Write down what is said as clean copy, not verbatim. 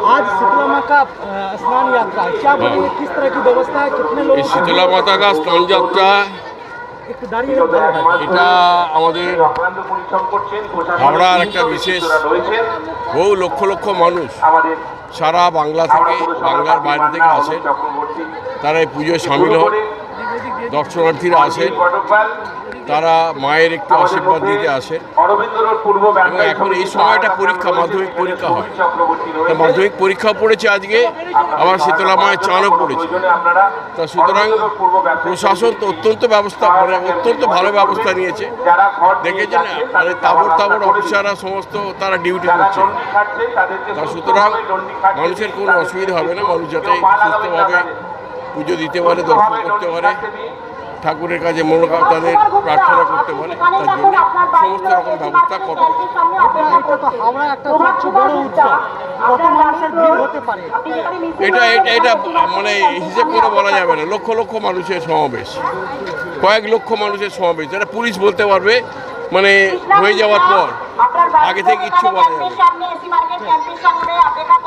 आज शीतला माँ का स्नान यात्रा है, क्या बोलेंगे, किस तरह की व्यवस्था है, कितने लोग? शीतला माता का स्नान যাত্রা একটু দাঁড়িয়ে গেলে ভালো হয়। এটা আমাদের হাওড়ার একটা বিশেষ বহু লক্ষ লক্ষ মানুষ সারা বাংলা থেকে বাংলার বাইরে থেকে আসেন, তারা এই পুজোয় সামিল হন। দর্শনার্থীরা আসেন, তারা মায়ের একটু আশীর্বাদ নিতে আসেন। এবং এখন এই সময়টা পরীক্ষা, মাধ্যমিক পরীক্ষা হয়, মাধ্যমিক পরীক্ষা পড়েছে আজকে, আবার শীতলা মায়ের চানও পড়েছে। তা সুতরাং প্রশাসন তো অত্যন্ত অত্যন্ত ভালো ব্যবস্থা নিয়েছে। দেখেছেন মানে তাবড় অফিসাররা সমস্ত তারা ডিউটি করছে। তা সুতরাং মানুষের কোনো অসুবিধা হবে না, মানুষ যাতে সুস্থভাবে পুজো দিতে পারে, দর্শন করতে পারে, ঠাকুরের কাছে তাদের প্রার্থনা করতে পারে, তার জন্য সমস্ত রকম ব্যবস্থা করতে হবে। এটা মানে হিসেব করে বলা যাবে না, লক্ষ লক্ষ মানুষের সমাবেশ, কয়েক লক্ষ মানুষের সমাবেশ, যেটা পুলিশ বলতে পারবে মানে হয়ে যাওয়ার পর, আগে থেকে কিচ্ছু বলা যাবে না।